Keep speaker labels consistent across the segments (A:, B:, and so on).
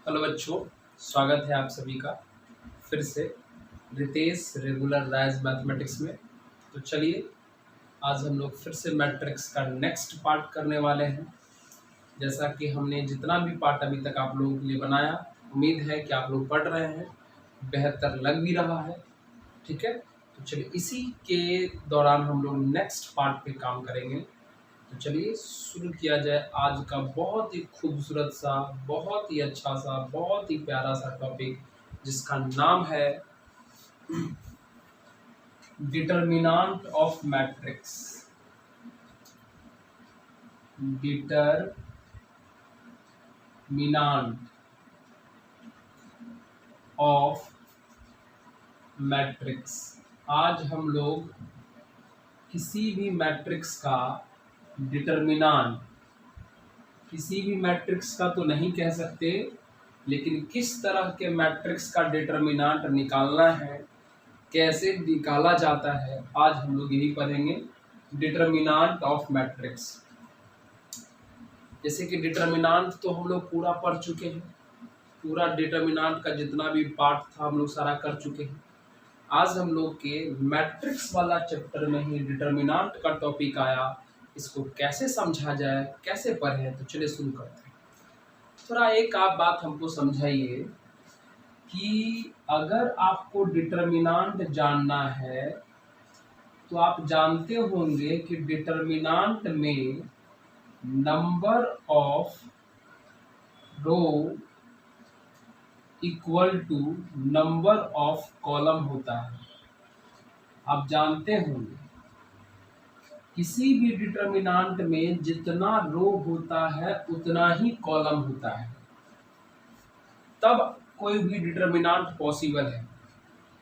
A: Hello बच्चों, स्वागत है आप सभी का फिर से रितेश रेगुलर राइज मैथमेटिक्स में। तो चलिए आज हम लोग फिर से मैट्रिक्स का नेक्स्ट पार्ट करने वाले हैं। जैसा कि हमने जितना भी पार्ट अभी तक आप लोगों के लिए बनाया, उम्मीद है कि आप लोग पढ़ रहे हैं, बेहतर लग भी रहा है। ठीक है, तो चलिए इसी के दौरान हम लोग नेक्स्ट पार्ट पे काम करेंगे। तो चलिए शुरू किया जाए आज का बहुत ही खूबसूरत सा, बहुत ही अच्छा सा, बहुत ही प्यारा सा टॉपिक, जिसका नाम है determinant of matrix. Determinant of matrix. आज हम लोग किसी भी मैट्रिक्स का डिटरमिनेंट, किसी भी मैट्रिक्स का तो नहीं कह सकते, लेकिन किस तरह के मैट्रिक्स का डिटरमिनेंट निकालना है, कैसे निकाला जाता है, आज हम लोग यही पढ़ेंगे। Determinant of matrix. जैसे कि डिटरमिनेंट तो हम लोग पूरा पढ़ चुके हैं, पूरा डिटरमिनेंट का जितना भी पार्ट था हम लोग सारा कर चुके हैं। आज हम लोग के मैट्रिक्स वाला चैप्टर में ही डिटरमिनेंट का टॉपिक आया। इसको कैसे समझा जाए, कैसे पढ़ें, तो चलिए शुरू करते हैं। थोड़ा एक आप बात हमको समझाइए कि अगर आपको डिटरमिनेंट जानना है तो आप जानते होंगे कि डिटरमिनेंट में number of row equal to number of column होता है। आप जानते होंगे किसी भी डिटरमिनेंट में जितना रो होता है उतना ही कॉलम होता है, तब कोई भी डिटरमिनेंट पॉसिबल है।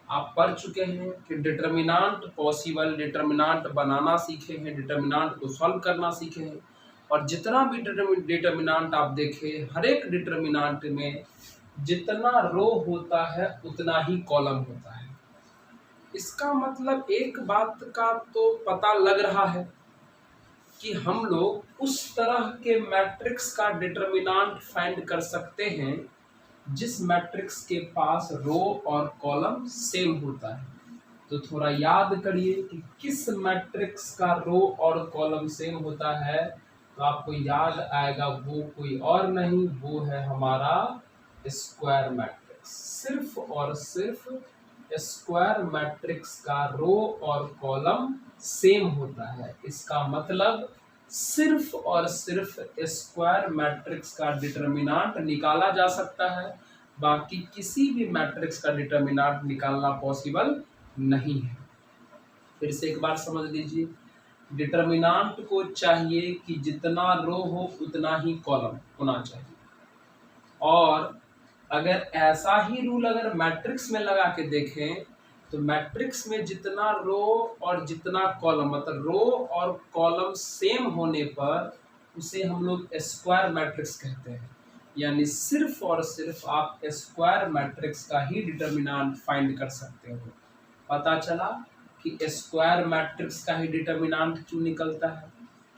A: आप पढ़ चुके हैं कि डिटरमिनेंट पॉसिबल, डिटरमिनेंट बनाना सीखे हैं, डिटरमिनेंट को सॉल्व करना सीखे हैं, और जितना भी डिटरमिनेंट आप देखें, हर एक डिटरमिनेंट में जितना रो होता है उतना ही कॉलम होता है। इसका मतलब एक बात का तो पता लग रहा है कि हम लोग उस तरह के मैट्रिक्स का डिटरमिनेंट फाइंड कर सकते हैं जिस मैट्रिक्स के पास रो और कॉलम सेम होता है। तो थोड़ा याद करिए कि किस मैट्रिक्स का रो और कॉलम सेम होता है, तो आपको याद आएगा वो कोई और नहीं, वो है हमारा स्क्वायर मैट्रिक्स। सिर्फ और सिर्फ स्क्वायर मैट्रिक्स का रो और कॉलम सेम होता है। इसका मतलब सिर्फ और सिर्फ स्क्वायर मैट्रिक्स का डिटरमिनेंट निकाला जा सकता है, बाकी किसी भी मैट्रिक्स का डिटरमिनेंट निकालना पॉसिबल नहीं है। फिर से एक बार समझ लीजिए, डिटरमिनेंट को चाहिए कि जितना रो हो उतना ही कॉलम होना चाहिए, और अगर ऐसा ही रूल अगर मैट्रिक्स में लगा के देखें तो मैट्रिक्स में जितना रो और जितना कॉलम, मतलब रो और कॉलम सेम होने पर उसे हम लोग स्क्वायर मैट्रिक्स कहते हैं। यानी सिर्फ और सिर्फ आप स्क्वायर मैट्रिक्स का ही डिटरमिनेंट फाइंड कर सकते हो। पता चला कि स्क्वायर मैट्रिक्स का ही डिटरमिनेंट क्यों निकलता है,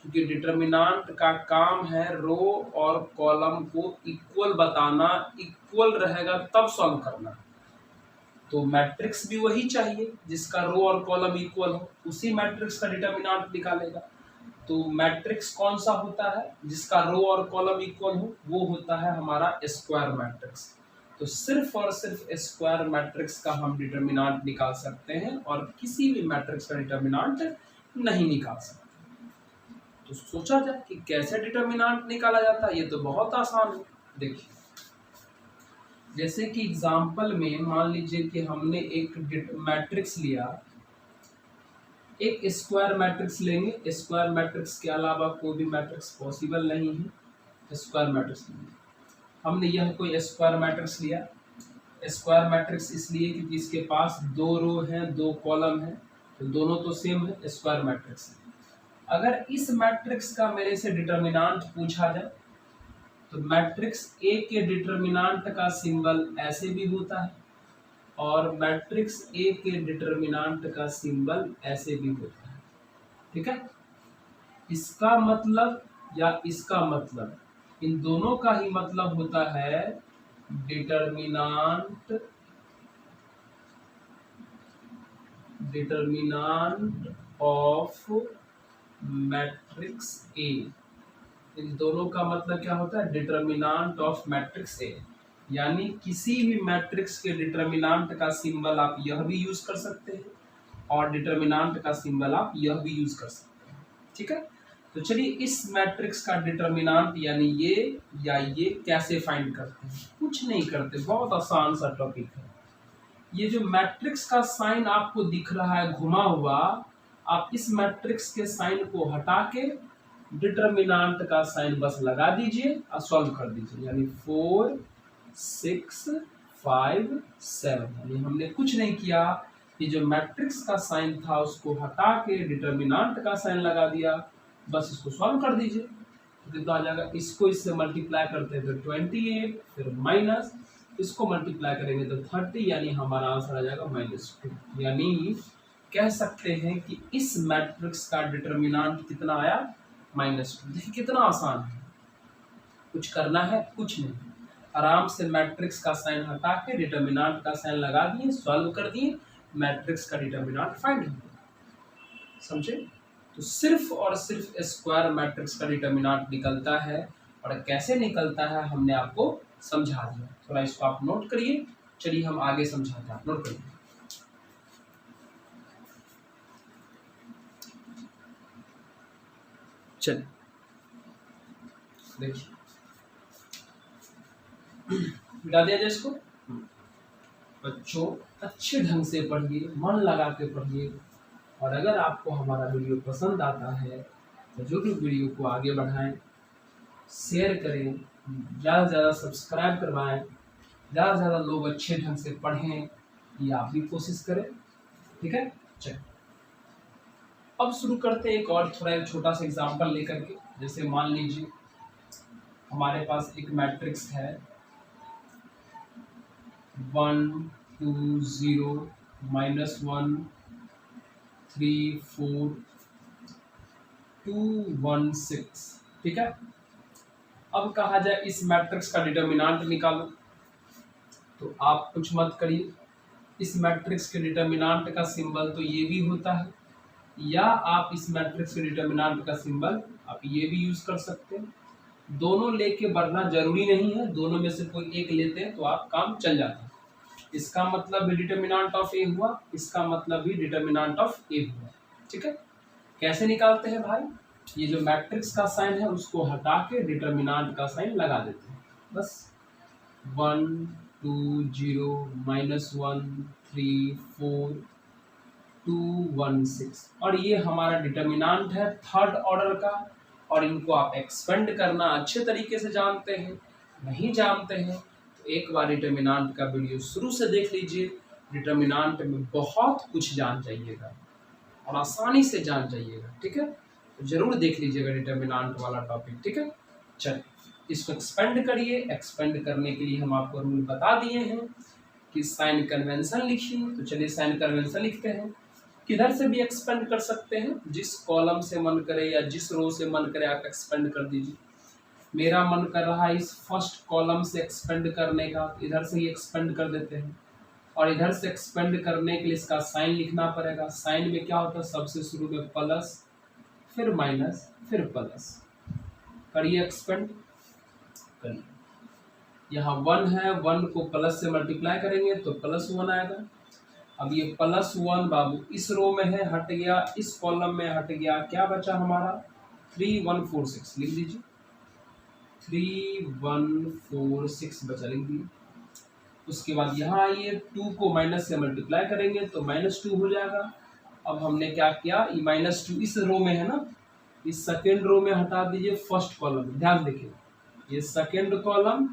A: क्योंकि डिटरमिनेंट का काम है रो और कॉलम को इक्वल बताना, इक्वल रहेगा तब सॉल्व करना। तो मैट्रिक्स भी वही चाहिए जिसका रो और कॉलम इक्वल हो, उसी मैट्रिक्स का डिटरमिनेंट निकालेगा। तो मैट्रिक्स कौन सा होता है जिसका रो और कॉलम इक्वल हो, वो होता है हमारा स्क्वायर मैट्रिक्स। तो सिर्फ और सिर्फ स्क्वायर मैट्रिक्स का हम डिटरमिनेंट निकाल सकते हैं और किसी भी मैट्रिक्स का डिटरमिनेंट नहीं निकाल सकते। तो सोचा जाए कि कैसे डिटरमिनेंट निकाला जाता है। ये तो बहुत आसान है। देखिए, जैसे कि एग्जाम्पल में मान लीजिए कि हमने एक मैट्रिक्स लिया, एक स्क्वायर मैट्रिक्स लेंगे। स्क्वायर मैट्रिक्स के अलावा कोई भी मैट्रिक्स पॉसिबल नहीं है। स्क्वायर मैट्रिक्स लेंगे, हमने यह कोई स्क्वायर मैट्रिक्स लिया। स्क्वायर मैट्रिक्स इसलिए क्योंकि इसके पास दो रो हैं, दो कॉलम हैं, तो दोनों तो सेम है, स्क्वायर मैट्रिक्स। अगर इस मैट्रिक्स का मेरे से डिटरमिनेंट पूछा जाए तो मैट्रिक्स ए के डिटरमिनेंट का सिंबल ऐसे भी होता है और मैट्रिक्स ए के डिटरमिनेंट का सिंबल ऐसे भी होता है। ठीक है, इसका मतलब या इसका मतलब, इन दोनों का ही मतलब होता है डिटर्मिनांट ऑफ मैट्रिक्स ए। इन दोनों का मतलब क्या होता है? डिटर्मिनांट ऑफ मैट्रिक्स ए, यानी किसी भी मैट्रिक्स के डिटर्मिनांट का सिंबल आप यह भी यूज कर सकते हैं और डिटर्मिनांट का सिंबल आप यह भी यूज कर सकते हैं। ठीक है, तो चलिए इस मैट्रिक्स का डिटर्मिनांट यानी ये या ये कैसे फाइंड करते हैं? कुछ नहीं करते, बहुत आसान सा टॉपिक है। ये जो मैट्रिक्स का साइन आपको दिख रहा है घुमा हुआ, आप इस मैट्रिक्स के साइन को हटा के डिटर्मिनांट का साइन बस लगा दीजिए और सॉल्व कर दीजिए। यानी 4 6 5 7, यानी हमने कुछ नहीं किया, ये जो मैट्रिक्स का साइन था उसको हटा के डिटर्मिनांट का साइन लगा दिया, बस इसको सॉल्व कर दीजिए तो कितना आ जाएगा? इसको इससे मल्टीप्लाई करते हैं तो 28, फिर माइनस इसको मल्टीप्लाई करेंगे तो 30, यानी हमारा आंसर आ जाएगा -2। यानी कह सकते हैं कि इस मैट्रिक्स का डिटर्मिनांट कितना आया? -2। देखिए कितना आसान है, कुछ करना है कुछ नहीं, आराम से मैट्रिक्स का साइन हटा के डिटर्मिनांट का साइन लगा दिए, सॉल्व कर दिए, मैट्रिक्स का डिटर्मिनांट फाइंड हो गया। समझे? तो सिर्फ और सिर्फ स्क्वायर मैट्रिक्स का डिटर्मिनांट निकलता है, और कैसे निकलता है हमने आपको समझा दिया। थोड़ा इसको आप नोट करिए, चलिए हम आगे समझाते हैं, नोट करिए। चलिए देखिए, मिटा दिया जाए इसको। बच्चों अच्छे ढंग से पढ़िए, मन लगा के पढ़िए, और अगर आपको हमारा वीडियो पसंद आता है तो यूट्यूब वीडियो को आगे बढ़ाएं, शेयर करें, ज़्यादा से ज़्यादा सब्सक्राइब करवाएं, ज़्यादा से ज़्यादा लोग अच्छे ढंग से पढ़ें, ये आप भी कोशिश करें। ठीक है, चलिए अब शुरू करते हैं एक और थोड़ा एक छोटा सा एग्जांपल लेकर के। जैसे मान लीजिए हमारे पास एक मैट्रिक्स है 1 2 0 -1 3 4 2 1 6। ठीक है, अब कहा जाए इस मैट्रिक्स का डिटर्मिनांट निकालो, तो आप कुछ मत करिए, इस मैट्रिक्स के डिटर्मिनांट का सिंबल तो ये भी होता है, या आप इस मैट्रिक्स के डिटर्मिनांट का सिंबल आप ये भी यूज कर सकते हैं। दोनों लेके बढ़ना जरूरी नहीं है, दोनों में से कोई एक लेते हैं तो आप काम चल जाता है। इसका मतलब भी डिटर्मिनांट ऑफ ए हुआ, इसका मतलब भी डिटर्मिनांट ऑफ ए हुआ। ठीक है, कैसे निकालते हैं भाई? ये जो मैट्रिक्स का साइन है उसको हटा के डिटर्मिनांट का साइन लगा देते हैं, बस 1 2 0 -1 3 4 2 1 6, और ये हमारा डिटर्मिनांट है थर्ड ऑर्डर का। और इनको आप एक्सपेंड करना अच्छे तरीके से जानते हैं, नहीं जानते हैं तो एक बार डिटर्मिनांट का वीडियो शुरू से देख लीजिए। डिटर्मिनांट में बहुत कुछ जान जाइएगा और आसानी से जान जाइएगा। ठीक है, तो जरूर देख लीजिएगा डिटर्मिनांट वाला टॉपिक। ठीक है, चलिए इसको एक्सपेंड करिए। एक्सपेंड करने के लिए हम आपको रूल बता दिए हैं कि साइन कन्वेंशन लिखिए, तो चलिए साइन कन्वेंशन लिखते हैं। किधर से भी एक्सपेंड कर सकते हैं, जिस कॉलम से मन करे या जिस रो से मन करे आप एक्सपेंड कर दीजिए। मेरा मन कर रहा है इस फर्स्ट कॉलम से एक्सपेंड करने का, इधर से ही एक्सपेंड कर देते हैं। और इधर से एक्सपेंड करने के लिए इसका साइन लिखना पड़ेगा। साइन में क्या होता है, सबसे शुरू में प्लस, फिर माइनस, फिर प्लस। करिए एक्सपेंड, करिए। यहाँ 1 है, 1 को प्लस से मल्टीप्लाई करेंगे तो +1 आएगा। अब ये +1 बाबू इस रो में है, हट गया, इस कॉलम में हट गया, क्या बचा हमारा 3 1 4 6, लिख दीजिए 3 1 4 6 बचा, लिख दिए। उसके बाद यहाँ आइए, 2 को माइनस से मल्टीप्लाई करेंगे तो -2 हो जाएगा। अब हमने क्या किया, ये -2 इस रो में है ना, इस सेकेंड रो में हटा दीजिए फर्स्ट कॉलम। ध्यान देखिए, ये second column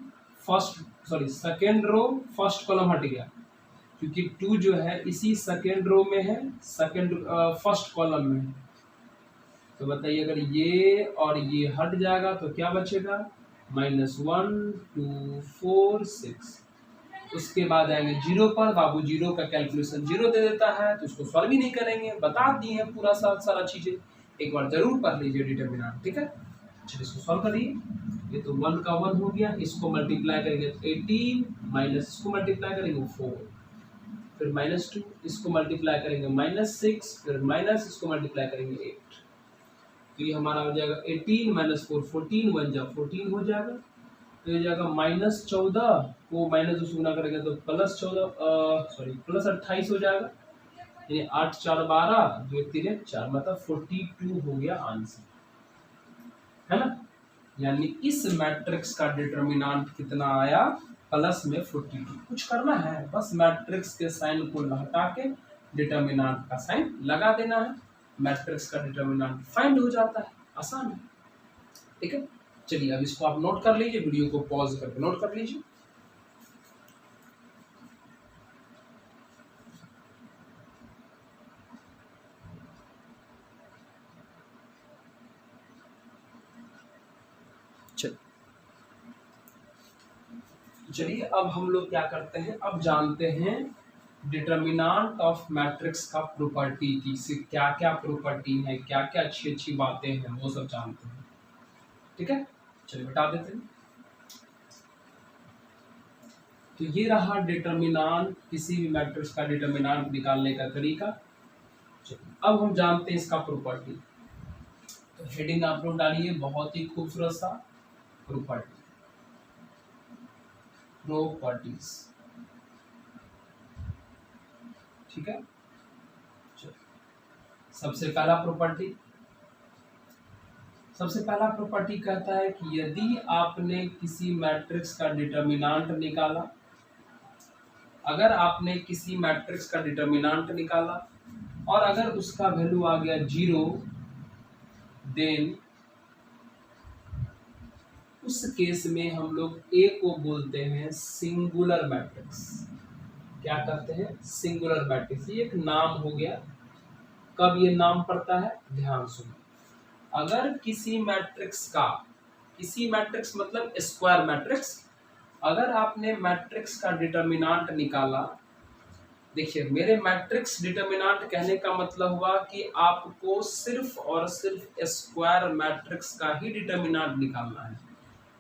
A: second row first column हट गया, क्योंकि 2 जो है इसी सेकेंड रो में है, फर्स्ट कॉलम में। तो बताइए अगर ये और ये हट जाएगा तो क्या बचेगा, -1 2 4 6। उसके बाद आएंगे 0 पर, बाबू 0 का कैलकुलेशन 0 दे देता है, तो उसको सॉल्व ही नहीं करेंगे, बता दिए हैं पूरा सारा चीजें। एक बार जरूर पढ़ लीजिए डिटर्मिनेंट। ठीक है, चलिए इसको सॉल्व करिए। ये तो 1 का 1 हो गया, इसको मल्टीप्लाई करेंगे तो 18 माइनस इसको मल्टीप्लाई करेंगे 4, फिर -2 इसको मल्टीप्लाई करेंगे -6, फिर माइनस इसको मल्टीप्लाई करेंगे 8। तो ये हमारा हो जाएगा 18 माइनस 4 14, 1 जा 14 हो जाएगा। तो ये जाएगा -14 को माइनस से गुना करेंगे तो +28 हो जाएगा। यानी 8 4 12 2 3 4 मतलब 42 हो गया आंसर, है ना। यानी इस मैट्रिक्स का डिटर्मिनेंट कितना आया, प्लस में 42। कुछ करना है बस मैट्रिक्स के साइन को हटा के डिटर्मिनेंट का साइन लगा देना है, मैट्रिक्स का डिटर्मिनेंट फाइंड हो जाता है, आसान है। ठीक है, चलिए अब इसको आप नोट कर लीजिए, वीडियो को पॉज करके नोट कर लीजिए। चलिए अब हम लोग क्या करते हैं, अब जानते हैं डिटर्मिनेंट ऑफ मैट्रिक्स का प्रॉपर्टी की, इससे क्या क्या प्रॉपर्टी है, क्या क्या अच्छी अच्छी बातें हैं, वो सब जानते हैं। ठीक है, चलिए बता देते हैं। तो ये रहा डिटर्मिनेंट, किसी भी मैट्रिक्स का डिटर्मिनेंट निकालने का तरीका। चलिए अब हम जानते हैं इसका प्रॉपर्टी। तो हेडिंग आप लोग डालिए, बहुत ही खूबसूरत सा प्रॉपर्टी, प्रॉपर्टीज। ठीक है, सबसे पहला प्रॉपर्टी कहता है कि यदि आपने किसी मैट्रिक्स का डिटर्मिनेंट निकाला, अगर आपने किसी मैट्रिक्स का डिटर्मिनेंट निकाला और अगर उसका वैल्यू आ गया 0, देन उस केस में हम लोग ए को बोलते हैं सिंगुलर मैट्रिक्स। क्या कहते हैं, सिंगुलर मैट्रिक्स। ये एक नाम हो गया। कब ये नाम पड़ता है, ध्यान सुनो। अगर किसी मैट्रिक्स मतलब स्क्वायर मैट्रिक्स, अगर आपने मैट्रिक्स का डिटर्मिनेंट निकाला, देखिए मेरे मैट्रिक्स डिटर्मिनेंट कहने का मतलब हुआ कि आपको सिर्फ और सिर्फ स्क्वायर मैट्रिक्स का ही डिटर्मिनेंट निकालना है।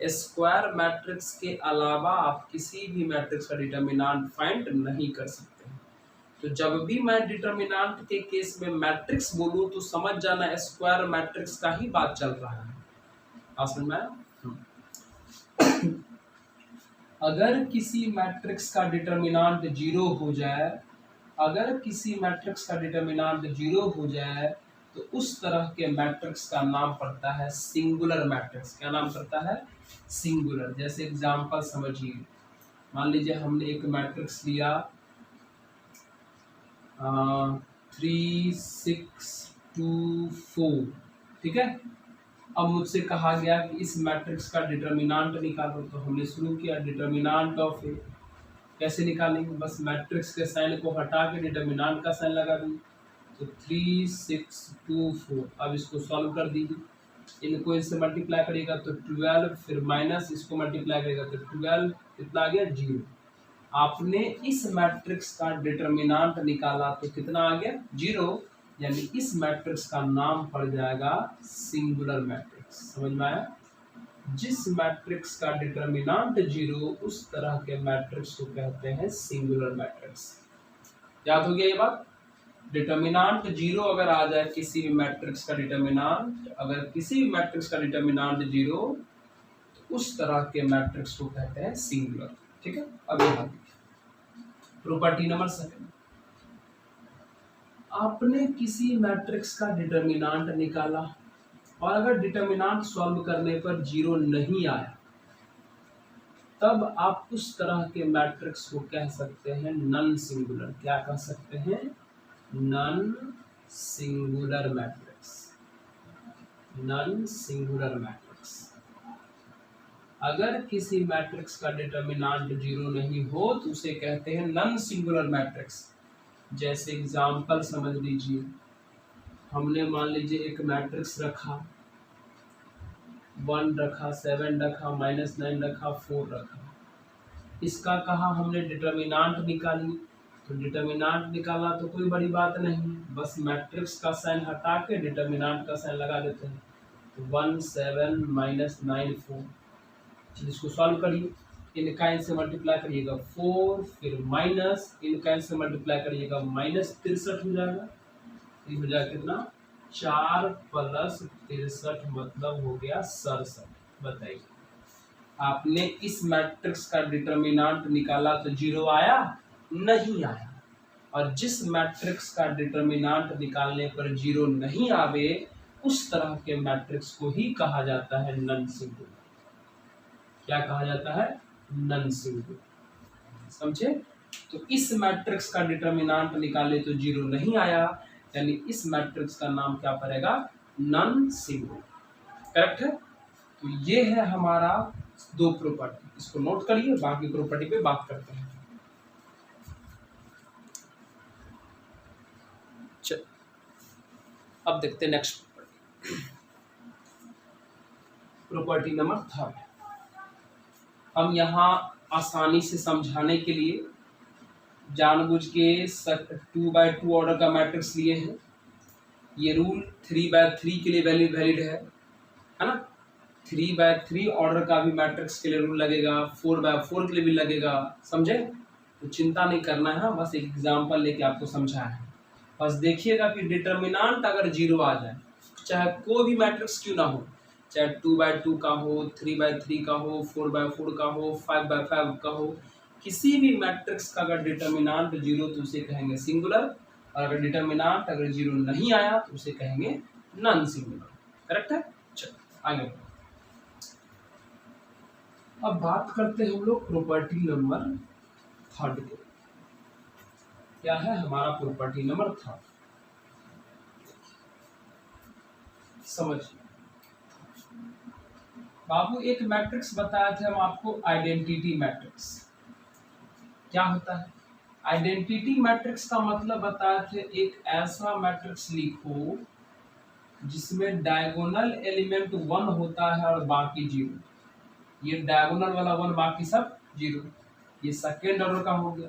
A: स्क्वायर मैट्रिक्स के अलावा आप किसी भी मैट्रिक्स का डिटर्मिनेंट फाइंड नहीं कर सकते। तो जब भी मैं डिटर्मिनेंट के केस में मैट्रिक्स बोलूं तो समझ जाना स्क्वायर मैट्रिक्स का ही बात चल रहा है। समझ में आया? अगर किसी मैट्रिक्स का डिटर्मिनेंट 0 हो जाए, अगर किसी मैट्रिक्स का डिटर्मिनेंट 0 हो जाए तो उस तरह के मैट्रिक्स का नाम पड़ता है सिंगुलर मैट्रिक्स। क्या नाम पड़ता है, सिंगुलर। जैसे एग्जांपल समझिए, मान लीजिए हमने एक मैट्रिक्स लिया 3 6 2 4, ठीक है। अब मुझसे कहा गया कि इस मैट्रिक्स का डिटर्मिनेंट निकालो, तो हमने शुरू किया डिटर्मिनेंट ऑफ ए। कैसे निकालेंगे, बस मैट्रिक्स के साइन को हटा के डिटर्मिनेंट का साइन लगा देंगे। तो 3 6 2 4। अब इसको सॉल्व कर दीजिए, इनको इससे मल्टीप्लाई करिएगा तो 12, फिर माइनस इसको मल्टीप्लाई करेगा तो 12, कितना आ गया 0। आपने इस मैट्रिक्स का डिटर्मिनेंट निकाला तो कितना आ गया 0, यानी इस मैट्रिक्स का नाम पड़ जाएगा सिंगुलर मैट्रिक्स। समझ में आया? जिस मैट्रिक्स का डिटर्मिनेंट 0, उस तरह के मैट्रिक्स को कहते हैं सिंगुलर मैट्रिक्स। याद हो गया ये बात? डिटर्मिनेंट 0 अगर आ जाए किसी भी मैट्रिक्स का डिटर्मिनेंट, अगर किसी भी मैट्रिक्स का डिटर्मिनेंट 0, तो उस तरह के मैट्रिक्स को कहते हैं सिंगुलर। ठीक है, अब यहाँ प्रॉपर्टी नंबर 7, आपने किसी मैट्रिक्स का डिटर्मिनेंट निकाला और अगर डिटर्मिनेंट सॉल्व करने पर 0 नहीं आया, तब आप उस तरह के मैट्रिक्स को कह सकते हैं नॉन सिंगुलर। क्या कह सकते हैं, non singular matrix. Non singular matrix. अगर किसी मैट्रिक्स का डिटर्मिनेंट 0 नहीं हो तो उसे कहते हैं नॉन सिंगुलर मैट्रिक्स। जैसे एग्जांपल समझ लीजिए, हमने मान लीजिए एक मैट्रिक्स रखा, 1 रखा, 7 रखा, -9 रखा, 4 रखा। इसका कहा हमने डिटर्मिनेंट निकाली, तो डिटर्मिनेंट निकाला तो कोई बड़ी बात नहीं, बस मैट्रिक्स का साइन हटा के डिटर्मिनेंट का साइन लगा देते हैं। तो 1 7 -9 4। चलिए इसको सॉल्व करिए। इनका इनसे मल्टीप्लाई करिएगा 4, फिर माइनस इनका इनसे मल्टीप्लाई करिएगा -63 हो जाएगा। ये हो जाएगा कितना 4 + 63 मतलब हो गया 67। बताइए आपने इस मैट्रिक्स का डिटर्मिनेंट निकाला तो 0 आया? नहीं आया। और जिस मैट्रिक्स का डिटर्मिनेंट निकालने पर 0 नहीं आवे उस तरह के मैट्रिक्स को ही कहा जाता है नन सिंगुलर। क्या कहा जाता है? Non singular. समझे? तो इस मैट्रिक्स का डिटर्मिनेंट निकाले तो 0 नहीं आया, यानी इस मैट्रिक्स का नाम क्या पड़ेगा? Non singular. करेक्ट है? तो ये है हमारा 2 प्रॉपर्टी। इसको नोट करिए, बाकी प्रॉपर्टी पे बात करते हैं। चल अब देखते हैं नेक्स्ट प्रॉपर्टी नंबर 3। हम यहाँ आसानी से समझाने के लिए जानबूझ के 2/2 ऑर्डर का मैट्रिक्स लिए हैं। ये रूल 3/3 के लिए वैलिड है ना? 3/3 ऑर्डर का भी मैट्रिक्स के लिए रूल लगेगा, 4/4 के लिए भी लगेगा। समझे? तो चिंता नहीं करना है, बस एक एग्जांपल लेके आपको समझाया है। बस देखिएगा कि डिटर्मिनेंट अगर 0 आ जाए, चाहे कोई भी मैट्रिक्स क्यों ना हो, चाहे 2/2 का हो, 3/3 का हो, 4/4 का हो, 5/5 का हो, किसी भी मैट्रिक्स का अगर डिटर्मिनेंट 0 तो उसे कहेंगे सिंगुलर, और अगर डिटर्मिनेंट अगर 0 नहीं आया तो उसे कहेंगे नॉन सिंगुलर। करेक्ट है? चलो आगे अब बात करते हैं हम लोग प्रॉपर्टी नंबर 3 के। क्या है हमारा प्रॉपर्टी नंबर 3? समझिए बाबू, एक मैट्रिक्स बताया थे हम आपको, आइडेंटिटी मैट्रिक्स। क्या होता है आइडेंटिटी मैट्रिक्स का? मतलब बताए थे एक ऐसा मैट्रिक्स लिखो जिसमें डायगोनल एलिमेंट 1 होता है और बाकी 0। ये डायगोनल वाला 1, बाकी सब 0। ये सेकेंड ऑर्डर का हो गया।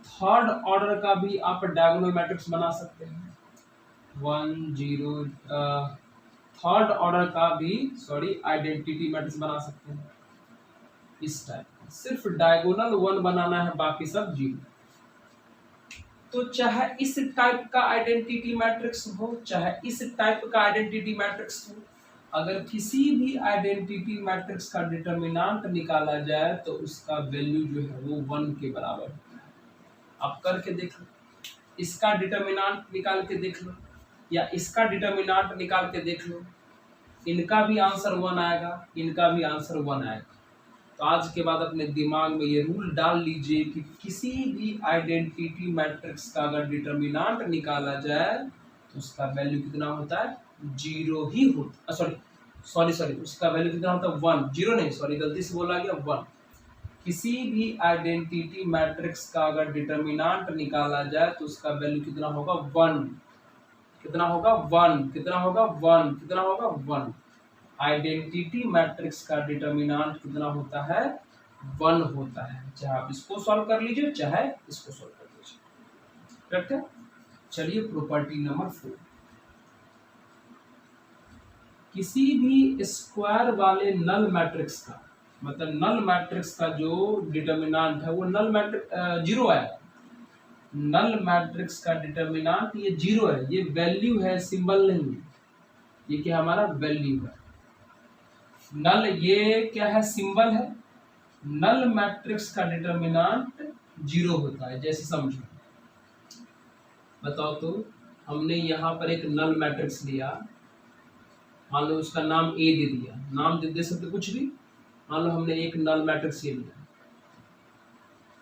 A: थर्ड ऑर्डर का भी आप डायगोनल मैट्रिक्स बना सकते हैं, 1 0। थर्ड ऑर्डर का भी आइडेंटिटी मैट्रिक्स बना सकते हैं इस टाइप। सिर्फ डायगोनल 1 बनाना है, बाकी सब 0। तो चाहे इस टाइप का आइडेंटिटी मैट्रिक्स हो, चाहे इस टाइप का आइडेंटिटी मैट्रिक्स हो, अगर किसी भी आइडेंटिटी मैट्रिक्स का डिटर्मिनेंट निकाला जाए तो उसका वैल्यू जो है वो 1 के बराबर होता है। आप करके देख लो, इसका डिटर्मिनेंट निकाल के देख लो, या इसका डिटर्मिनेंट निकाल के देख लो, इनका भी आंसर 1 आएगा, इनका भी आंसर 1 आएगा। तो आज के बाद अपने दिमाग में ये रूल डाल लीजिए कि किसी भी आइडेंटिटी मैट्रिक्स का अगर डिटर्मिनेंट निकाला जाए तो उसका वैल्यू कितना होता है? 0 ही होता है। सॉरी उसका वैल्यू कितना होता है? 1। 0 नहीं, गलती से बोला गया 1। किसी भी आइडेंटिटी मैट्रिक्स का अगर डिटर्मिनेंट निकाला जाए तो उसका वैल्यू कितना होगा? 1। कितना होगा? 1। कितना होगा? 1। कितना होगा? 1। आइडेंटिटी मैट्रिक्स का डिटर्मिनेंट कितना होता है? 1 होता है। चाहे आप इसको सॉल्व कर लीजिए, चाहे इसको सॉल्व कर लीजिए। करेक्ट है? चलिए प्रॉपर्टी नंबर 4। किसी भी स्क्वायर वाले नल मैट्रिक्स का, मतलब नल मैट्रिक्स का जो डिटर्मिनेंट है वो नल मैट्रिक्स 0 आएगा। नल मैट्रिक्स का डिटर्मिनेंट ये 0 है, ये वैल्यू है, सिंबल नहीं है। ये क्या हमारा वैल्यू है। नल ये क्या है? सिंबल है। नल मैट्रिक्स का डिटर्मिनेंट 0 होता है। जैसे समझो, बताओ तो, हमने यहाँ पर एक नल मैट्रिक्स लिया, मान लो उसका नाम ए दे दिया, नाम दे सकते कुछ भी। मान लो हमने एक नल मैट्रिक्स ये लिया,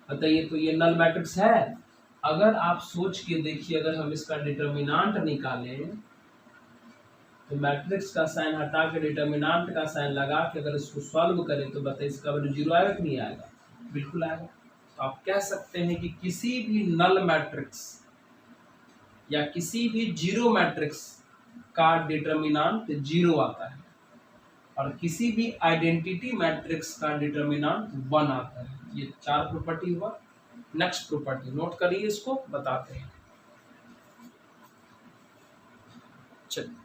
A: बताइए तो ये नल मैट्रिक्स है? अगर आप सोच के देखिए, अगर हम इसका डिटर्मिनेंट निकालें तो मैट्रिक्स का साइन हटा के डिटर्मिनेंट का साइन लगा के अगर इसको सॉल्व करें तो बताइए इसका वैल्यू 0 आएगा कि नहीं आएगा? बिल्कुल आएगा। तो आप कह सकते हैं कि किसी भी नल मैट्रिक्स या किसी भी 0 मैट्रिक्स का डिटर्मिनेंट 0 आता है, और किसी भी आइडेंटिटी मैट्रिक्स का डिटर्मिनेंट 1 आता है। ये 4 प्रॉपर्टी हुआ। नेक्स्ट प्रॉपर्टी नोट करिए, इसको बताते हैं। चलिए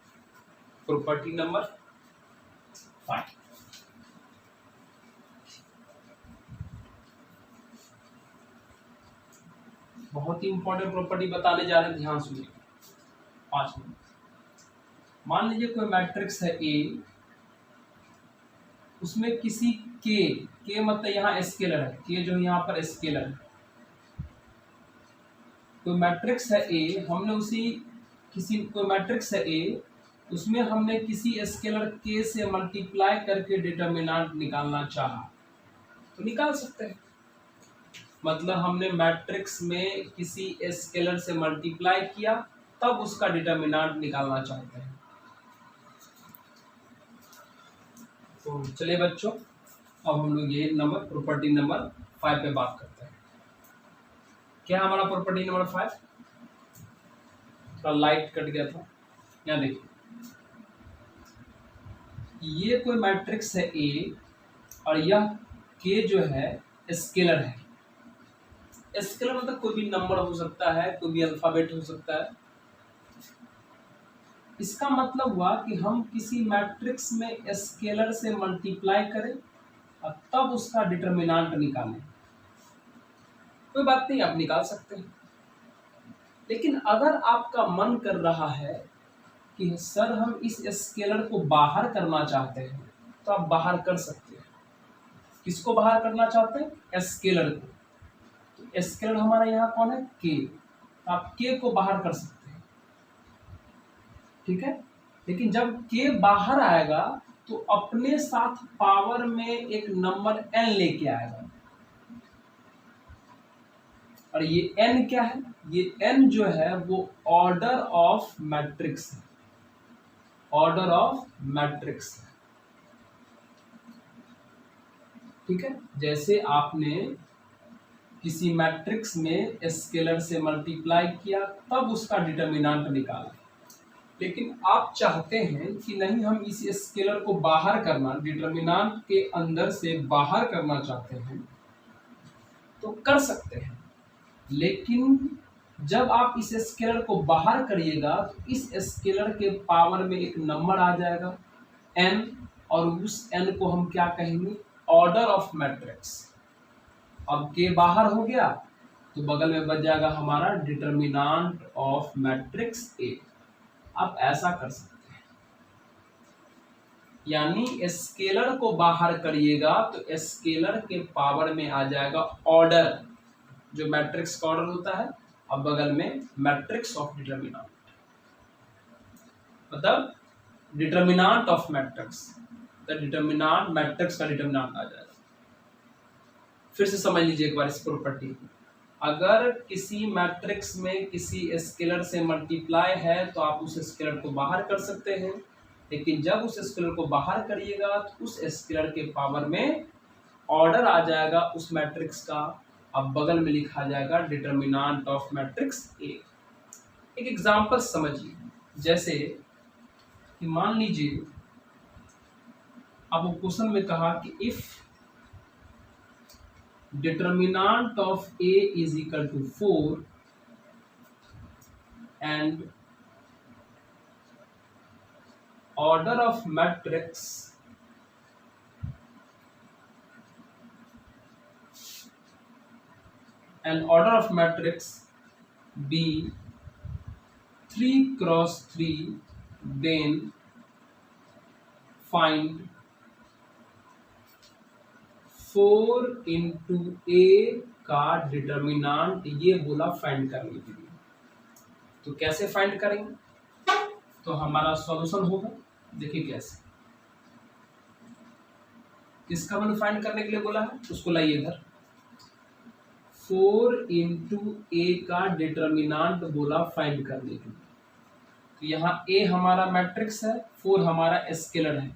A: प्रॉपर्टी नंबर 5। बहुत ही इंपॉर्टेंट प्रॉपर्टी बताने जा रहे हैं, ध्यान सुनिए। 5 मिनट। मान लीजिए कोई मैट्रिक्स है ए, उसमें किसी के मतलब यहाँ स्केलर है, के जो यहाँ पर स्केलर है। कोई मैट्रिक्स है ए, हमने कोई मैट्रिक्स है ए, उसमें हमने किसी स्केलर के से मल्टीप्लाई करके डिटर्मिनेंट निकालना चाहा तो निकाल सकते हैं। मतलब हमने मैट्रिक्स में किसी स्केलर से मल्टीप्लाई किया, तब उसका डिटर्मिनेंट निकालना चाहते हैं। तो चलिए बच्चों, अब हम लोग ये प्रॉपर्टी नंबर 5 पे बात करते हैं। क्या हमारा प्रॉपर्टी नंबर 5? थोड़ा लाइट कट गया था। यहाँ देखिए, ये कोई मैट्रिक्स है ए और यह के जो है स्केलर है। स्केलर मतलब कोई भी नंबर हो सकता है, कोई भी अल्फाबेट हो सकता है। इसका मतलब हुआ कि हम किसी मैट्रिक्स में स्केलर से मल्टीप्लाई करें और तब उसका डिटर्मिनेंट निकालें। कोई बात नहीं, आप निकाल सकते हैं। लेकिन अगर आपका मन कर रहा है कि सर हम इस स्केलर को बाहर करना चाहते हैं, तो आप बाहर कर सकते हैं। किसको बाहर करना चाहते हैं? स्केलर को। तो स्केलर हमारा यहाँ कौन है? के। तो आप के को बाहर कर सकते हैं, ठीक है। लेकिन जब के बाहर आएगा तो अपने साथ पावर में एक नंबर n लेके आएगा। और ये n क्या है? ये n जो है वो ऑर्डर ऑफ मैट्रिक्स है। ऑर्डर ऑफ मैट्रिक्स है, ठीक है। जैसे आपने किसी मैट्रिक्स में स्केलर से मल्टीप्लाई किया, तब उसका डिटर्मिनेंट निकाला। लेकिन आप चाहते हैं कि नहीं, हम इस स्केलर को बाहर करना, डिटर्मिनेंट के अंदर से बाहर करना चाहते हैं, तो कर सकते हैं। लेकिन जब आप इस स्केलर को बाहर करिएगा तो इस स्केलर के पावर में एक नंबर आ जाएगा n, और उस n को हम क्या कहेंगे? Order of matrix. अब के बाहर हो गया तो बगल में बच जाएगा हमारा डिटर्मिनेंट ऑफ मैट्रिक्स ए। आप ऐसा कर सकते हैं, यानी स्केलर को बाहर करिएगा तो स्केलर के पावर में आ जाएगा ऑर्डर, जो मैट्रिक्स का ऑर्डर होता है, अब बगल में मैट्रिक्स ऑफ डिटर्मिनेंट, मतलब determinant of matrix, the determinant matrix का डिटर्मिनेंट आ जाएगा। फिर से समझ लीजिए एक बार इस प्रॉपर्टी को। अगर किसी मैट्रिक्स में किसी स्केलर से मल्टीप्लाई है तो आप उस स्केलर को बाहर कर सकते हैं। लेकिन जब उस स्केलर को बाहर करिएगा तो उस स्केलर के पावर में ऑर्डर आ जाएगा उस मैट्रिक्स का, अब बगल में लिखा जाएगा डिटर्मिनेंट ऑफ मैट्रिक्स ए। एक एग्जांपल समझिए, जैसे कि मान लीजिए आपको क्वेश्चन में कहा कि if determinant of A is equal to 4 and order of matrix be 3 cross 3, then find 4 into A का डिटर्मिनेंट। ये बोला फाइंड करने के लिए। तो कैसे फाइंड करेंगे? तो हमारा सॉल्यूशन होगा, देखिए कैसे। किसका मैंने फाइंड करने के लिए बोला है? उसको लाइए इधर। 4 into A का डिटर्मिनेंट बोला फाइंड करने के लिए। तो यहाँ A हमारा मैट्रिक्स है, 4 हमारा स्केलर है।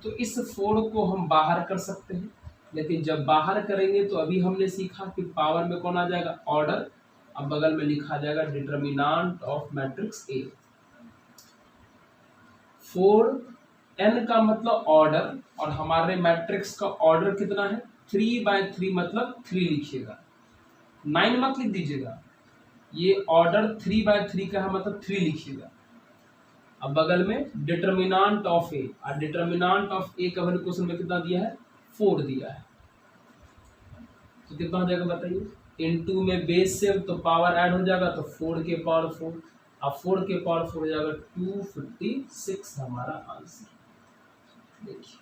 A: तो इस 4 को हम बाहर कर सकते हैं, लेकिन जब बाहर करेंगे तो अभी हमने सीखा कि पावर में कौन आ जाएगा? ऑर्डर। अब बगल में लिखा जाएगा determinant of matrix A. 4n का मतलब ऑर्डर, और हमारे मैट्रिक्स का ऑर्डर कितना है? 3/3, मतलब 3 लिखिएगा, 9 मत लिख दीजिएगा। ये ऑर्डर 3/3 का है, मतलब 3 लिखिएगा। अब बगल में डिटर्मिनेंट ऑफ ए, और डिटर्मिनेंट ऑफ ए का क्वेश्चन में कितना दिया है? 4 दिया है। तो कितना हो जाएगा बताइए? इनटू में बेस से तो पावर ऐड हो जाएगा तो 4 के पावर 4, अब 4 के पावर 4 हो जाएगा 256 हमारा आंसर। देखिए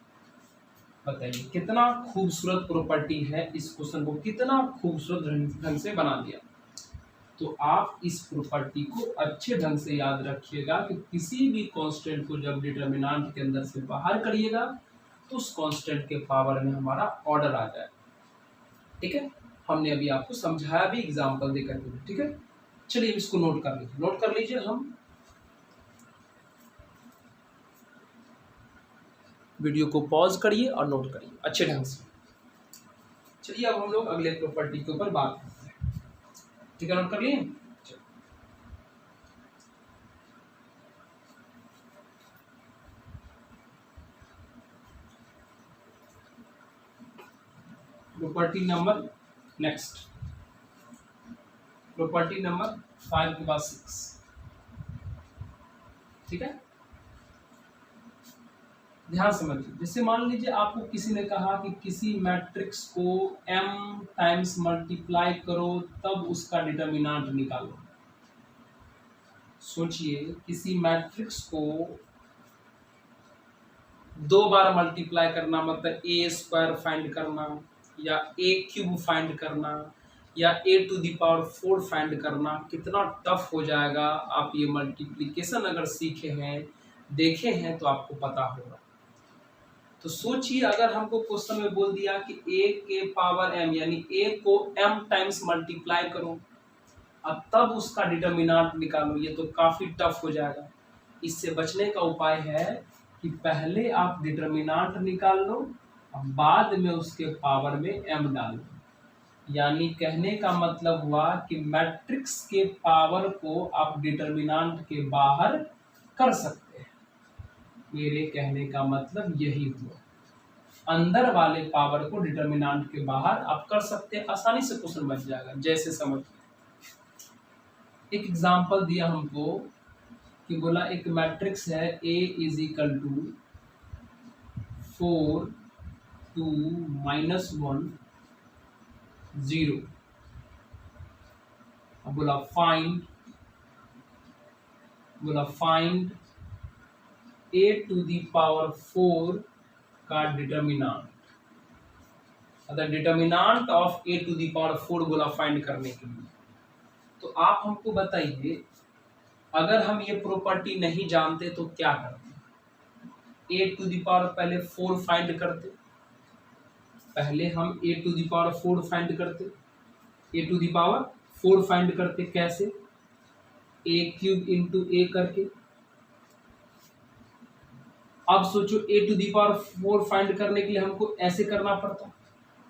A: बताइए कितना खूबसूरत प्रॉपर्टी है, इस क्वेश्चन को कितना खूबसूरत ढंग से बना दिया। तो आप इस प्रॉपर्टी को अच्छे ढंग से याद रखिएगा कि किसी भी कांस्टेंट को जब डिटर्मिनेंट के अंदर से बाहर करिएगा तो उस कांस्टेंट के पावर में हमारा ऑर्डर आ जाए। ठीक है, हमने अभी आपको समझाया भी एग्जांपल देकर के। ठीक है, चलिए इसको नोट कर लीजिए, नोट कर लीजिए। हम वीडियो को पॉज करिए और नोट करिए अच्छे ढंग से। चलिए अब हम लोग अगले प्रॉपर्टी के ऊपर बात करते हैं। ठीक है, नोट कर लिए। Property number next, property number 5 के बाद 6। ठीक है, ध्यान समझिए। जैसे मान लीजिए आपको किसी ने कहा कि किसी मैट्रिक्स को m टाइम्स मल्टीप्लाई करो तब उसका डिटर्मिनेंट निकालो। सोचिए किसी मैट्रिक्स को 2 बार मल्टीप्लाई करना मतलब a स्क्वायर फाइंड करना या a क्यूब फाइंड करना या a to the power 4 find करना कितना टफ हो जाएगा। आप ये मल्टीप्लिकेशन अगर सीखे हैं, देखे हैं तो आपको पता होगा। तो सोचिए अगर हमको क्वेश्चन में बोल दिया कि a के पावर m यानी a को m टाइम्स मल्टीप्लाई करो अब तब उसका डिटर्मिनेंट निकालो, ये तो काफी टफ हो जाएगा। इससे बचने का उपाय है कि पहले आप डिटर्मिनेंट निकाल लो और बाद में उसके पावर में m डालो। यानी कहने का मतलब हुआ कि मैट्रिक्स के पावर को आप डिटर्मिनेंट के बाहर कर सकते हैं। मेरे कहने का मतलब यही हुआ, अंदर वाले पावर को डिटर्मिनेंट के बाहर आप कर सकते हैं, आसानी से क्वेश्चन बच जाएगा। जैसे समझ एक एग्जांपल दिया हमको कि बोला एक मैट्रिक्स है A इज इक्वल टू 4 2 -1 0। अब बोला find a to the power 4 का डिटर्मिनेंट, अगर determinant of a to the power 4 बोला फाइंड करने के लिए। तो आप हमको बताइए अगर हम ये प्रॉपर्टी नहीं जानते तो क्या करते। a टू दी पावर पहले 4 फाइंड करते, पहले हम a to the power 4 find करते, a to the power 4 find करते कैसे, a क्यूब इंटू a करके। अब सोचो a to the power 4 find करने के लिए हमको ऐसे करना पड़ता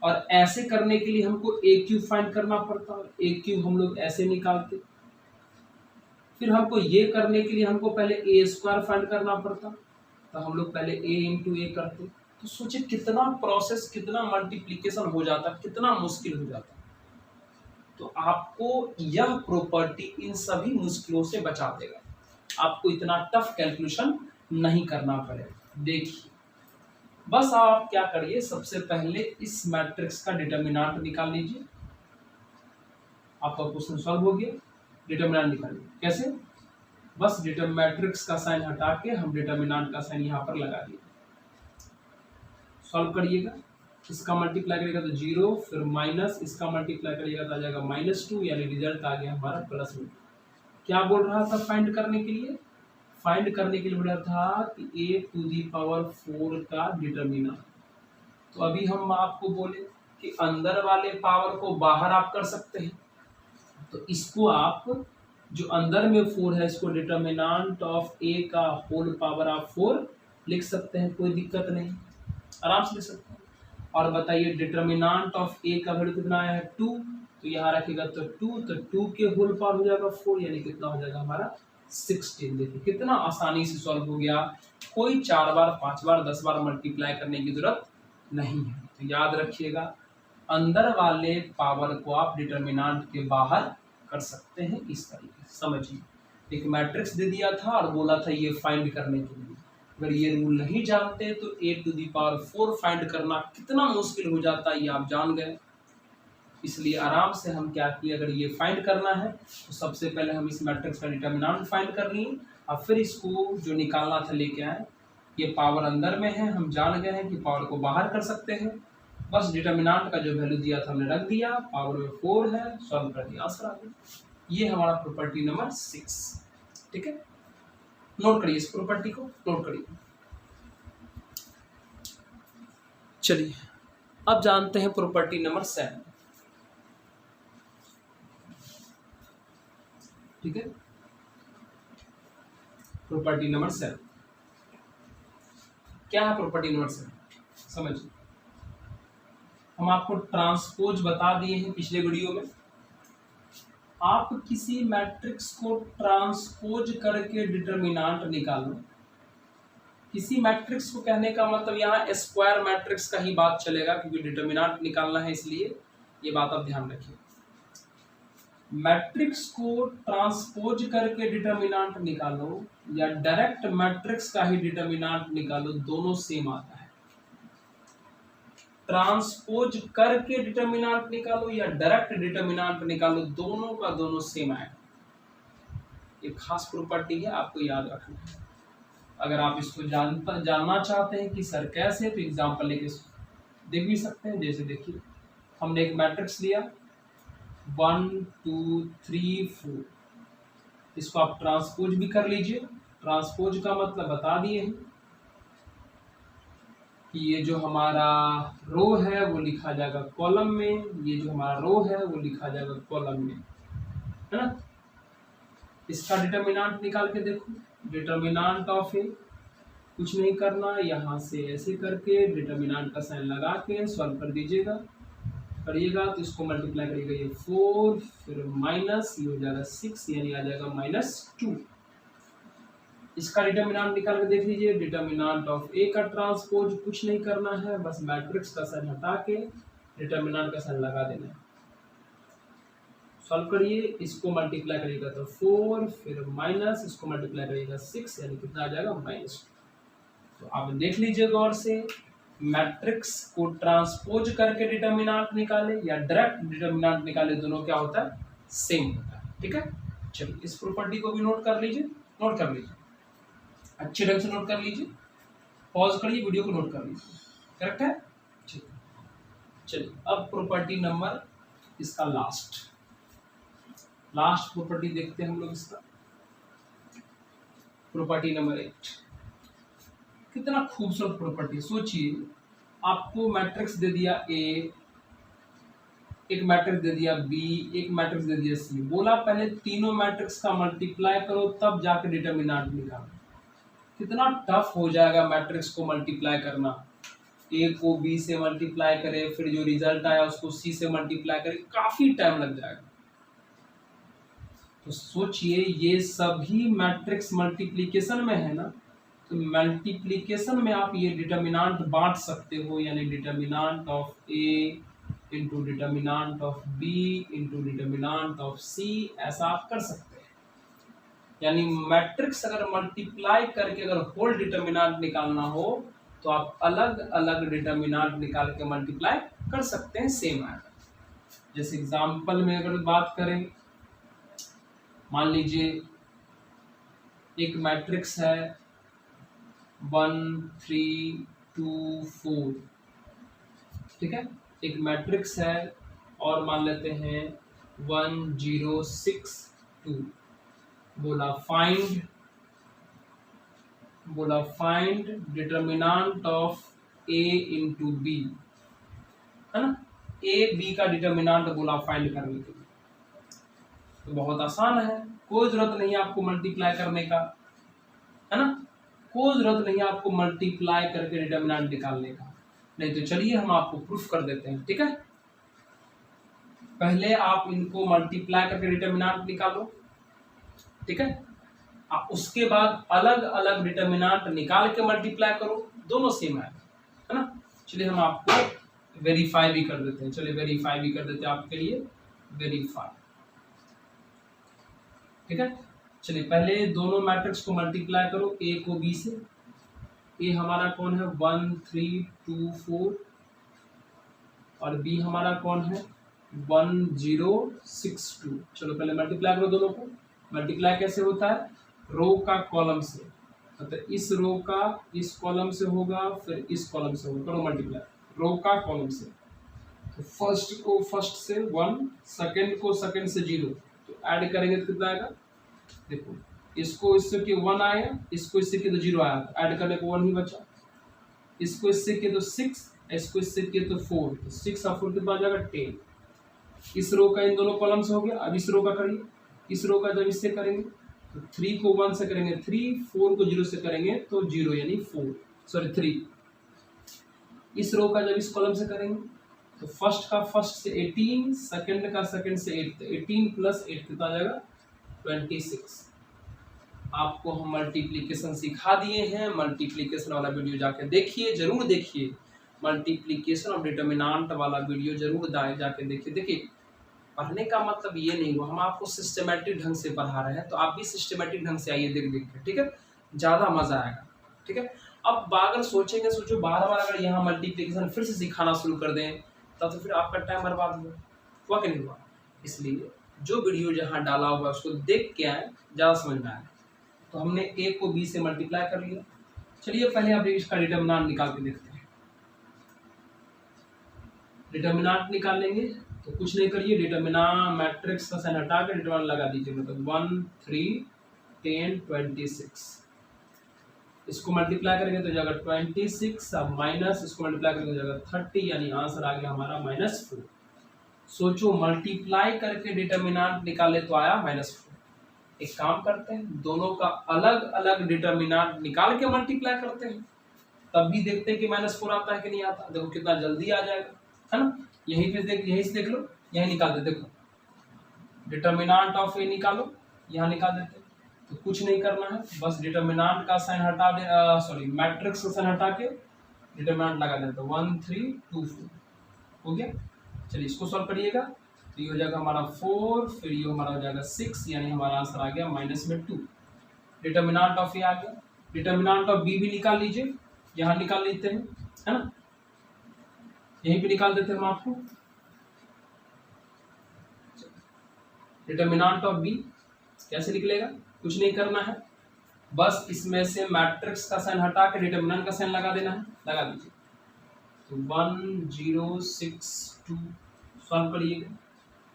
A: और ऐसे करने के लिए हमको a क्यूब फाइंड करना पड़ता और a क्यूब हम लोग ऐसे निकालते। फिर हमको ये करने के लिए हमको पहले a स्क्वायर फाइंड करना पड़ता, तो हम लोग पहले a इंटू a करते। तो सोचिए कितना प्रोसेस, कितना मल्टीप्लिकेशन हो जाता, कितना मुश्किल हो जाता। तो आपको यह प्रॉपर्टी इन सभी मुश्किलों से बचा देगा, आपको इतना टफ कैलकुलेशन नहीं करना पड़ेगा। देखिए बस आप क्या करिए, सबसे पहले इस मैट्रिक्स का डिटर्मिनेंट निकाल लीजिए। आपका क्वेश्चन सॉल्व हो गया। डिटर्मिनेंट निकालिए कैसे, बस मैट्रिक्स का साइन हटा के हम डिटर्मिनेंट का साइन यहाँ पर लगा दिए। सॉल्व करिएगा, इसका मल्टीप्लाई करिएगा तो 0, फिर माइनस इसका मल्टीप्लाई करिएगा तो आ जाएगा -2, यानी रिजल्ट आ गया हमारा +2। क्या बोल रहा था फाइंड करने के लिए, फाइंड करने के लिए बोला था कि a टू दी पावर 4 का डिटर्मिनेंट। तो अभी हम आपको बोले कि अंदर वाले पावर को बाहर आप कर सकते हैं, तो इसको आप जो अंदर में 4 है इसको डिटर्मिनेंट ऑफ a का होल पावर आप 4 लिख सकते हैं, कोई दिक्कत नहीं, आराम से लिख सकते हैं। और बताइए डिटर्मिनेंट ऑफ a का वैल्यू कितना आया है 2, तो यहाँ रखेगा तो 2 के होल पावर हो जाएगा 4, यानी कितना हो जाएगा हमारा 16। देखिए कितना आसानी से सॉल्व हो गया, कोई 4 बार 5 बार 10 बार मल्टीप्लाई करने की जरूरत नहीं है। तो याद रखिएगा अंदर वाले पावर को आप डिटर्मिनेंट के बाहर कर सकते हैं इस तरीके से। समझिए एक मैट्रिक्स दे दिया था और बोला था ये फाइंड करने के लिए, अगर ये रूल नहीं जानते तो a to the power 4 find करना कितना मुश्किल हो जाता है, ये आप जान गए। इसलिए आराम से हम क्या किए, अगर ये फाइंड करना है तो सबसे पहले हम इस मैट्रिक्स का डिटर्मिनेंट फाइंड कर लिए और फिर इसको जो निकालना था लेके आए। ये पावर अंदर में है, हम जान गए हैं कि पावर को बाहर कर सकते हैं। बस डिटर्मिनेंट का जो वैल्यू दिया था हमने रख दिया, पावर में 4 है, सॉल्व कर दिया, आंसर आ गया। ये हमारा प्रॉपर्टी नंबर 6। ठीक है, नोट करिए इस प्रॉपर्टी को, नोट करिए। चलिए अब जानते हैं प्रॉपर्टी नंबर 7। ठीक है, प्रॉपर्टी नंबर 7 क्या है? प्रॉपर्टी नंबर 7 समझिए, हम आपको ट्रांसपोज बता दिए हैं पिछले वीडियो में। आप किसी मैट्रिक्स को ट्रांसपोज करके डिटर्मिनेंट निकालो। किसी मैट्रिक्स को कहने का मतलब यहाँ स्क्वायर मैट्रिक्स का ही बात चलेगा, क्योंकि डिटर्मिनेंट निकालना है, इसलिए ये बात आप ध्यान रखिए। मैट्रिक्स को ट्रांसपोज करके डिटर्मिनेंट निकालो या डायरेक्ट मैट्रिक्स का ही डिटर्मिनेंट निकालो, दोनों सेम आता है। ट्रांसपोज करके डिटर्मिनेंट निकालो या डायरेक्ट डिटर्मिनेंट निकालो, दोनों का दोनों सेम आएगा। एक खास प्रॉपर्टी है, आपको याद रखना है। अगर आप इसको जानना चाहते हैं कि सर कैसे, तो एग्जांपल लेके देख भी सकते हैं। जैसे देखिए, हमने एक मैट्रिक्स लिया 1 2 3 4, इसको आप ट्रांसपोज भी कर लीजिए। ट्रांसपोज का मतलब बता दिए हैं कि ये जो हमारा रो है वो लिखा जाएगा कॉलम में, ये जो हमारा रो है वो लिखा जाएगा कॉलम में, है ना। इसका डिटर्मिनेंट निकाल के देखो, डिटर्मिनेंट ऑफ ए, कुछ नहीं करना, यहाँ से ऐसे करके डिटर्मिनेंट का साइन लगा के सॉल्व कर दीजिएगा, करिएगा तो इसको मल्टीप्लाई करिएगा, ये 4 फिर माइनस, ये हो जाएगा 6, यानी आ जाएगा -2। इसका डिटर्मिनेंट निकाल के देख लीजिए, डिटर्मिनेंट ऑफ ए का ट्रांसपोज कुछ नहीं करना है, बस मैट्रिक्स का साइन हटा के डिटर्मिनेंट का साइन लगा देना है। सॉल्व करिए, इसको मल्टीप्लाई करिएगा तो 4 फिर माइनस, इसको मल्टीप्लाई करिएगा 6, यानी कितना आ जाएगा -2। तो आप देख लीजिए गौर से, मैट्रिक्स को ट्रांसपोज करके डिटर्मिनेंट निकाले या डायरेक्ट डिटर्मिनेंट निकाले, दोनों क्या होता है? सेम होता है। ठीक है, चलिए इस प्रॉपर्टी को भी नोट कर लीजिए, नोट कर लीजिए, अच्छे ढंग से नोट कर लीजिए, पॉज करिए, वीडियो को नोट कर लीजिए। करेक्ट है? ठीक, चलिए अब प्रॉपर्टी नंबर इसका लास्ट प्रॉपर्टी देखते हैं हम लोग। इसका प्रॉपर्टी नंबर 8, कितना खूबसूरत प्रॉपर्टी। सोचिए, आपको मैट्रिक्स दे दिया ए, एक मैट्रिक्स दे दिया बी, एक मैट्रिक्स दे दिया सी, बोला पहले तीनों मैट्रिक्स का मल्टीप्लाई करो तब जाके डिटर्मिनेंट निकालो। कितना टफ हो जाएगा मैट्रिक्स को मल्टीप्लाई करना। ए को बी से मल्टीप्लाई करे, फिर जो रिजल्ट आया उसको सी से मल्टीप्लाई करे, काफी टाइम लग जाएगा। तो सोचिए, ये सभी मैट्रिक्स मल्टीप्लिकेशन में है ना, तो मल्टीप्लिकेशन में आप ये डिटर्मिनेंट बांट सकते हो, यानी determinant of A into determinant of B into determinant of C, ऐसा आप कर सकते हैं। यानी मैट्रिक्स अगर मल्टीप्लाई करके अगर होल डिटर्मिनेंट निकालना हो तो आप अलग अलग डिटर्मिनेंट निकाल के मल्टीप्लाई कर सकते हैं, सेम आएगा। जैसे एग्जांपल में अगर बात करें, मान लीजिए एक मैट्रिक्स है 1 3 2 4, ठीक है, एक मैट्रिक्स है, और मान लेते हैं 1 0 6 2। बोला find determinant of A into B, है ना। ए बी का डिटर्मिनेंट बोला फाइंड करने के लिए, तो बहुत आसान है, कोई जरूरत नहीं है आपको मल्टीप्लाई करने का, है ना, कोई जरूरत नहीं है आपको मल्टीप्लाई करके डिटर्मिनेंट निकालने का। नहीं तो चलिए हम आपको प्रूफ कर देते हैं। ठीक है, पहले आप इनको मल्टीप्लाई करके डिटर्मिनेंट निकालो, ठीक है, उसके बाद अलग अलग डिटर्मिनेंट निकाल के मल्टीप्लाई करो, दोनों सेम है ना। चलिए हम आपको वेरीफाई भी कर देते हैं, चलिए वेरीफाई भी कर देते हैं आपके लिए, वेरीफाई। ठीक है, चलिए पहले दोनों मैट्रिक्स को मल्टीप्लाई करो, ए को बी से। ए हमारा कौन है 1 3 2 4, और बी हमारा कौन है 1062। चलो पहले मल्टीप्लाई करो दोनों को। मल्टीप्लाई कैसे होता है, रो का कॉलम से, मतलब इस रो का इस कॉलम से होगा, फिर इस कॉलम से होगा। करो मल्टीप्लाई रो का कॉलम से। तो फर्स्ट को फर्स्ट से 1, सेकंड को सेकंड से 0, तो ऐड करेंगे तो कितना आएगा, देखो इसको इससे के 1 आया, इसको इससे के तो 0 आया, तो ऐड करने को 1 ही बचा। इसको इससे के तो 6, इसको इससे के तो 4, तो 6 और 4 कितना आ जाएगा 10। इस रो का इन दोनों कॉलम से हो गया। अब इस रो का करिए, इस रो का जब इससे करेंगे तो 3 को 1 से करेंगे 3, 4 को 0 से करेंगे तो 0 यानी 3। इस रो का जब इस कॉलम से करेंगे तो फर्स्ट का फर्स्ट से 18, सेकंड का सेकंड से 8, तो 18 प्लस 8 कितना आ जाएगा 26। आपको हम मल्टीप्लिकेशन सिखा दिए हैं। मल्टीप्लिकेशन वाला वीडियो जाके देखिए, जरूर देखिए। मल्टीप्लिकेशन और डिटर्मिनेंट वाला वीडियो जरूर जाके देखिए। देखिए पढ़ने का मतलब ये नहीं हुआ हम आपको सिस्टमेटिक ढंग से पढ़ा रहे हैं, तो आप भी सिस्टमेटिक ढंग से आइए देख देख के, ठीक है, ज़्यादा मजा आएगा, ठीक है। अब अगर सोचेंगे, सोचो बार बार अगर यहाँ मल्टीप्लिकेशन फिर से सिखाना शुरू कर दें तब तो फिर आपका टाइम बर्बाद हुआ कि नहीं हुआ। इसलिए जो वीडियो जहाँ डाला हुआ उसको देख के आए, ज़्यादा समझ में आए। तो हमने a को b से मल्टीप्लाई कर लिया। चलिए पहले आप इसका डिटर्मिनेंट निकाल के देखते हैं। डिटर्मिनेंट निकाल लेंगे तो कुछ नहीं करिए, डिटर्मिनेंट मैट्रिक्स का साइन हटा के डिटर्मिनेंट लगा दीजिए, मतलब 1 3 10 26। इसको मल्टीप्लाई करेंगे तो जाएगा 26, अब माइनस इसको मल्टीप्लाई करेंगे तो जाएगा 30, यानी आंसर आ गया हमारा -4। सोचो मल्टीप्लाई करके डिटर्मिनेंट निकाले तो आया -4। एक काम करते हैं, दोनों का अलग अलग डिटर्मिनेंट निकाल के मल्टीप्लाई करते हैं, तब भी देखते हैं कि -4 आता है कि नहीं आता। देखो कितना जल्दी आ जाएगा, है ना। यहीं से देख लो, यहीं निकाल दे। देखो डिटर्मिनेंट ऑफ ए निकालो, यहाँ निकाल देते हैं। तो कुछ नहीं करना है, बस डिटर्मिनेंट का साइन हटा दे, सॉरी मैट्रिक्स का साइन हटा के डिटर्मिनेंट लगा देते हैं। 1 3 2 4 हो गया। चलिए इसको सॉल्व करिएगा तो ये हो जाएगा हमारा 4, फिर ये हमारा हो जाएगा 6, यानी हमारा आंसर आ गया -2। डिटर्मिनेंट ऑफ ए आ गया। डिटर्मिनेंट ऑफ बी भी निकाल लीजिए, यहाँ निकाल लेते हैं, है ना, यहीं पे निकाल देते हैं हम आपको। डिटर्मिनेंट ऑफ बी कैसे निकलेगा, कुछ नहीं करना है, बस इसमें से मैट्रिक्स का साइन हटा के डिटर्मिनेंट का साइन लगा देना है, लगा दीजिए। तो 1 0 6 2 सॉल्व करिएगा,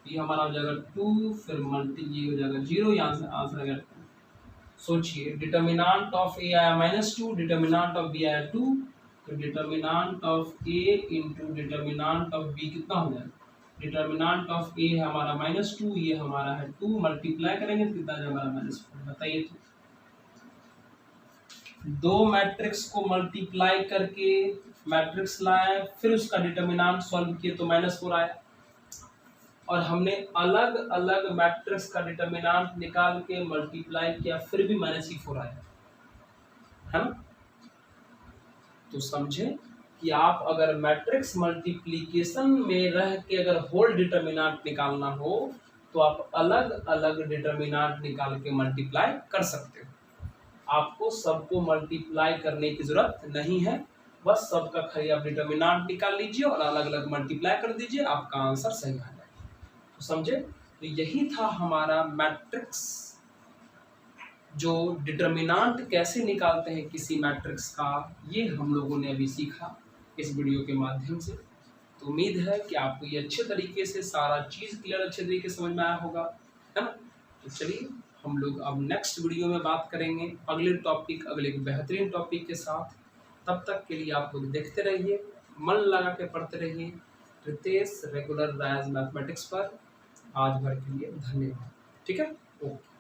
A: ये हमारा हो जाएगा 2, फिर ये हो जाएगा 0, यहाँ से आंसर आ गया 2। सोचिए डिटर्मिनेंट ऑफ ए आया -2, डिटर्मिनेंट ऑफ बी आया 2, तो determinant of A into determinant of B कितना हो जाएगा। डिटर्मिनेंट ऑफ ए है हमारा -2, ये हमारा है 2, मल्टीप्लाई करेंगे तो कितना आ जाएगा हमारा -4। बताइए तो दो मैट्रिक्स को मल्टीप्लाई करके मैट्रिक्स लाए, फिर उसका डिटर्मिनेंट सॉल्व किए तो -4 आया, और हमने अलग अलग मैट्रिक्स का डिटर्मिनेंट निकाल के मल्टीप्लाई किया, फिर भी -4 आया, है ना। तो समझे कि आप अगर मैट्रिक्स मल्टीप्लिकेशन में रह के अगर होल डिटर्मिनेंट निकालना हो तो आप अलग अलग डिटर्मिनेंट निकाल के मल्टीप्लाई कर सकते हो। आपको सबको मल्टीप्लाई करने की जरूरत नहीं है, बस सबका खाली आप डिटर्मिनेंट निकाल लीजिए और अलग अलग मल्टीप्लाई कर दीजिए, आपका आंसर सही आ जाएगा। तो समझे, तो यही था हमारा मैट्रिक्स, जो डिटर्मिनेंट कैसे निकालते हैं किसी मैट्रिक्स का, ये हम लोगों ने अभी सीखा इस वीडियो के माध्यम से। तो उम्मीद है कि आपको ये अच्छे तरीके से सारा चीज़ क्लियर अच्छे तरीके से समझ में आया होगा, है ना। तो चलिए हम लोग अब नेक्स्ट वीडियो में बात करेंगे अगले टॉपिक, अगले बेहतरीन टॉपिक के साथ। तब तक के लिए आप लोग देखते रहिए, मन लगा के पढ़ते रहिए रितेश रेगुलर राइज मैथमेटिक्स पर। आज भर के लिए धन्यवाद, ठीक है, ओके।